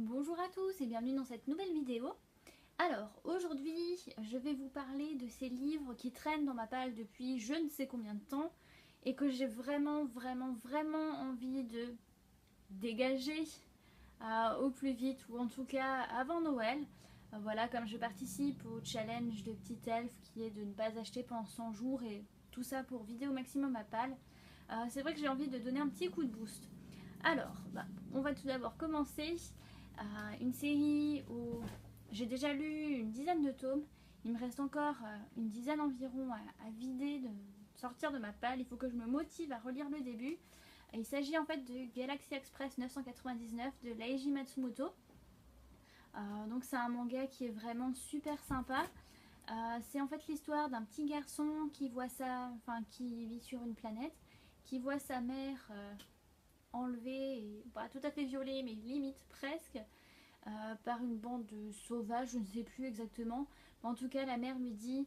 Bonjour à tous et bienvenue dans cette nouvelle vidéo. Alors aujourd'hui je vais vous parler de ces livres qui traînent dans ma palle depuis je ne sais combien de temps et que j'ai vraiment envie de dégager au plus vite ou en tout cas avant Noël. Voilà, comme je participe au challenge de Petit Elfe qui est de ne pas acheter pendant 100 jours et tout ça pour vider au maximum ma palle. C'est vrai que j'ai envie de donner un petit coup de boost. Alors, on va tout d'abord commencer une série où j'ai déjà lu une dizaine de tomes. Il me reste encore une dizaine environ à vider, de sortir de ma palle. Il faut que je me motive à relire le début. Il s'agit en fait de Galaxy Express 999 de Leiji Matsumoto. Donc c'est un manga qui est vraiment super sympa. C'est en fait l'histoire d'un petit garçon qui voit qui vit sur une planète, qui voit sa mère enlevée, et, pas tout à fait violée, mais limite presque, par une bande de sauvages, je ne sais plus exactement. Mais en tout cas, la mère lui dit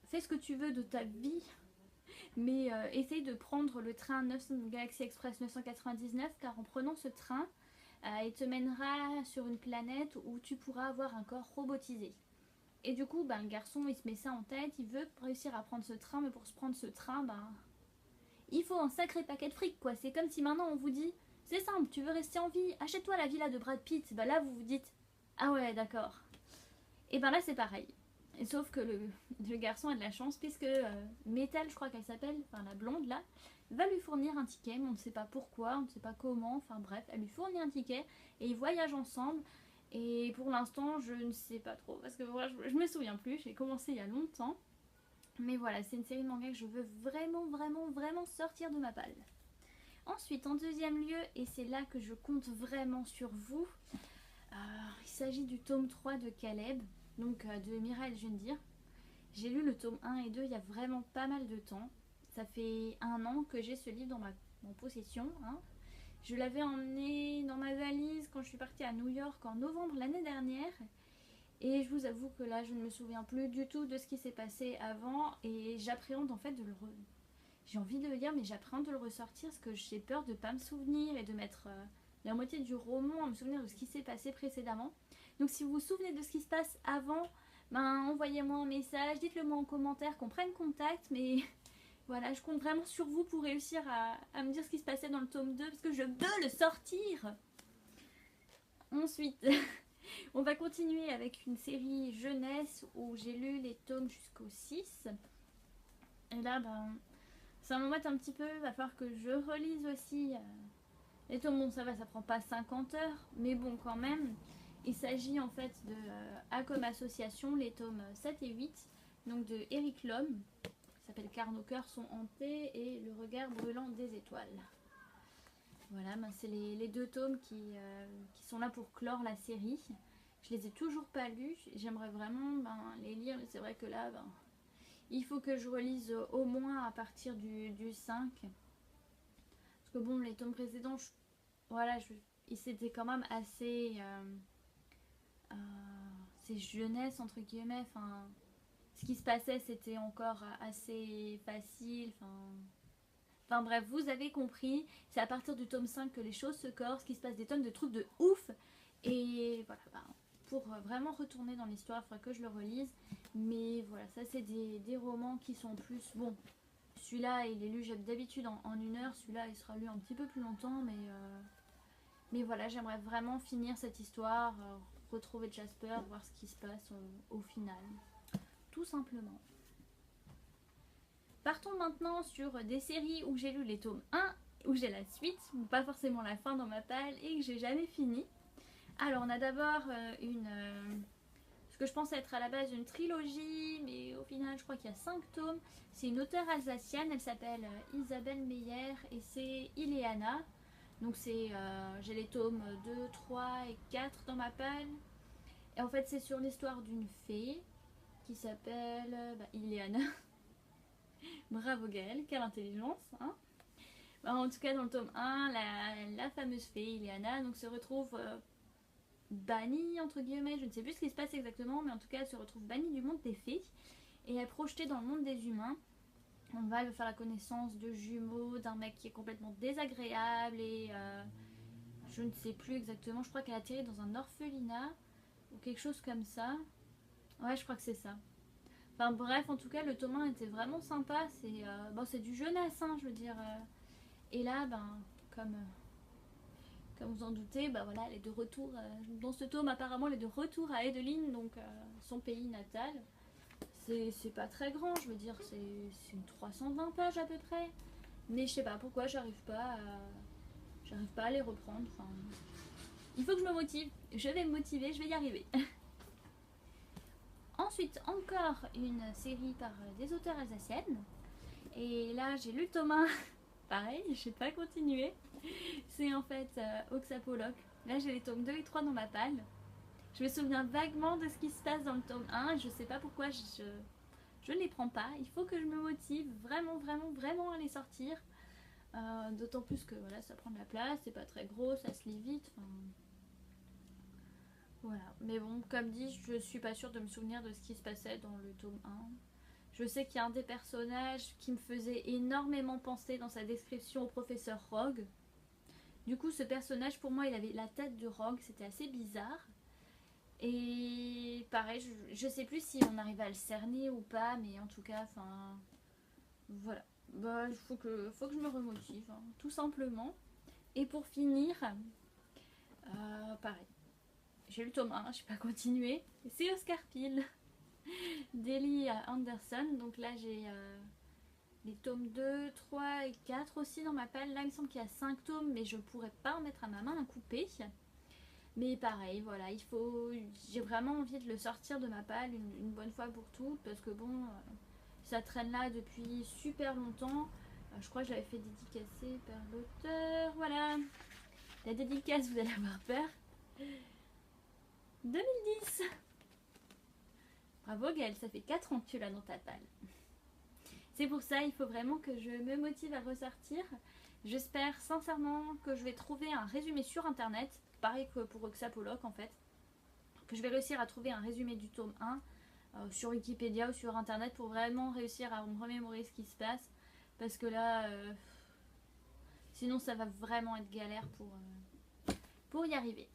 fais ce que tu veux de ta vie, mais essaye de prendre le train Galaxy Express 999, car en prenant ce train, il te mènera sur une planète où tu pourras avoir un corps robotisé. Et du coup, le garçon, il se met ça en tête, il veut réussir à prendre ce train, mais pour se prendre ce train, il faut un sacré paquet de fric, quoi. C'est comme si maintenant on vous dit c'est simple, tu veux rester en vie, achète-toi la villa de Brad Pitt. Là, vous vous dites ah ouais, d'accord. Et là, c'est pareil. Et sauf que le garçon a de la chance, puisque Metal, je crois qu'elle s'appelle, la blonde là, va lui fournir un ticket, mais on ne sait pas pourquoi, on ne sait pas comment, bref, elle lui fournit un ticket et ils voyagent ensemble. Et pour l'instant, je ne sais pas trop, parce que voilà, je me souviens plus, j'ai commencé il y a longtemps. Mais voilà, c'est une série de mangas que je veux vraiment sortir de ma palle. Ensuite, en deuxième lieu, et c'est là que je compte vraiment sur vous, il s'agit du tome 3 de Caleb, donc de Mireille Jundir. J'ai lu le tome 1 et 2 il y a vraiment pas mal de temps. Ça fait un an que j'ai ce livre dans mon possession. Je l'avais emmené dans ma valise quand je suis partie à New York en novembre l'année dernière. Et je vous avoue que là, je ne me souviens plus du tout de ce qui s'est passé avant. Et j'appréhende en fait de le j'ai envie de le lire, mais j'appréhende de le ressortir parce que j'ai peur de ne pas me souvenir et de mettre la moitié du roman à me souvenir de ce qui s'est passé précédemment. Donc si vous vous souvenez de ce qui se passe avant, envoyez-moi un message, dites-le moi en commentaire, qu'on prenne contact, mais voilà, je compte vraiment sur vous pour réussir à me dire ce qui se passait dans le tome 2 parce que je veux le sortir. Ensuite, on va continuer avec une série jeunesse où j'ai lu les tomes jusqu'au 6. Et là, ça m'embête un petit peu, il va falloir que je relise aussi les tomes. Bon, ça va, ça prend pas 50 heures, mais bon, quand même. Il s'agit en fait de A comme association, les tomes 7 et 8, donc de Eric Lhomme, qui s'appelle Car nos cœurs sont hantés et Le regard brûlant des étoiles. Voilà, c'est les deux tomes qui sont là pour clore la série. Je les ai toujours pas lus, j'aimerais vraiment les lire, mais c'est vrai que là, il faut que je relise au moins à partir du 5. Parce que bon, les tomes précédents, c'était quand même assez... c'est jeunesse, entre guillemets. Ce qui se passait, c'était encore assez facile. Bref, vous avez compris. C'est à partir du tome 5 que les choses se corsent, qu'il se passe des tonnes de trucs de ouf. Et voilà, pour vraiment retourner dans l'histoire, il faudra que je le relise. Mais voilà, ça c'est des romans qui sont plus... Bon, celui-là il est lu d'habitude en 1 heure, celui-là il sera lu un petit peu plus longtemps, mais voilà, j'aimerais vraiment finir cette histoire, retrouver Jasper, voir ce qui se passe au final. Tout simplement. Partons maintenant sur des séries où j'ai lu les tomes 1, où j'ai la suite, pas forcément la fin dans ma palle et que j'ai jamais fini. Alors on a d'abord ce que je pense être à la base une trilogie, mais au final je crois qu'il y a 5 tomes. C'est une auteure alsacienne, elle s'appelle Isabelle Meyer et c'est Ileana. Donc j'ai les tomes 2, 3 et 4 dans ma palle. Et en fait c'est sur l'histoire d'une fée qui s'appelle Ileana. Bravo Gaëlle, quelle intelligence, hein. En tout cas dans le tome 1, la fameuse fée Ileana donc, se retrouve bannie entre guillemets, je ne sais plus ce qui se passe exactement, mais en tout cas elle se retrouve bannie du monde des fées et est projetée dans le monde des humains. On va faire la connaissance de jumeaux, d'un mec qui est complètement désagréable et je ne sais plus exactement, je crois qu'elle atterrit dans un orphelinat ou quelque chose comme ça. Ouais, je crois que c'est ça. Enfin bref, en tout cas, le tome 1 était vraiment sympa. C'est du jeunesse, hein, je veux dire. Et là, comme, comme vous en doutez, voilà, elle est de retour. Dans ce tome, apparemment, elle est de retour à Edeline, donc son pays natal. C'est pas très grand, je veux dire, c'est une 320 pages à peu près. Mais je sais pas pourquoi j'arrive pas à les reprendre. Enfin, il faut que je me motive. Je vais me motiver, je vais y arriver. Ensuite, encore une série par des auteurs alsaciennes. Et là, j'ai lu le tome 1. Pareil, je vais pas continuer. C'est en fait Oxapoloc. Là, j'ai les tomes 2 et 3 dans ma palle. Je me souviens vaguement de ce qui se passe dans le tome 1. Je sais pas pourquoi je ne les prends pas. Il faut que je me motive vraiment, vraiment, vraiment à les sortir. D'autant plus que voilà, ça prend de la place, c'est pas très gros, ça se lit vite. Enfin, voilà. Mais bon, comme dit, je suis pas sûre de me souvenir de ce qui se passait dans le tome 1. Je sais qu'il y a un des personnages qui me faisait énormément penser dans sa description au professeur Rogue. Du coup, ce personnage, pour moi, il avait la tête de Rogue, c'était assez bizarre. Et pareil, je sais plus si on arrive à le cerner ou pas, mais en tout cas, enfin, voilà. Il faut que je me remotive, hein, tout simplement. Et pour finir, pareil, j'ai lu le tome 1, je vais pas continuer. C'est Oscar Peel d'Ellie Anderson. Donc là, j'ai les tomes 2, 3 et 4 aussi dans ma palle. Là, il me semble qu'il y a 5 tomes, mais je pourrais pas en mettre à ma main à couper. Mais pareil, voilà, j'ai vraiment envie de le sortir de ma palle une bonne fois pour toutes, parce que bon, ça traîne là depuis super longtemps. Je crois que j'avais fait dédicacer par l'auteur. Voilà, la dédicace, vous allez avoir peur. 2010. Bravo Gaëlle, ça fait 4 ans que tu l'as dans ta palle. C'est pour ça, il faut vraiment que je me motive à ressortir. J'espère sincèrement que je vais trouver un résumé sur internet, pareil que pour Oxapoloc en fait, que je vais réussir à trouver un résumé du tome 1 sur Wikipédia ou sur internet pour vraiment réussir à me remémorer ce qui se passe, parce que là, sinon ça va vraiment être galère pour y arriver.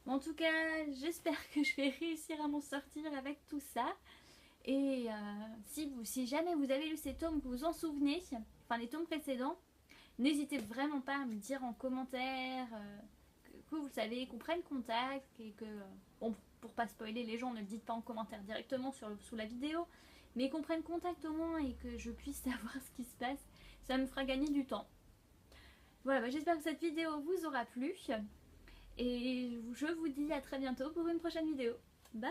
Bon, en tout cas, j'espère que je vais réussir à m'en sortir avec tout ça. Et si jamais vous avez lu ces tomes, que vous vous en souvenez, enfin les tomes précédents, n'hésitez vraiment pas à me dire en commentaire que vous savez, qu'on prenne contact et que, bon, pour pas spoiler les gens, ne le dites pas en commentaire directement sous la vidéo, mais qu'on prenne contact au moins et que je puisse savoir ce qui se passe. Ça me fera gagner du temps. Voilà, j'espère que cette vidéo vous aura plu et je vous dis à très bientôt pour une prochaine vidéo. Bye!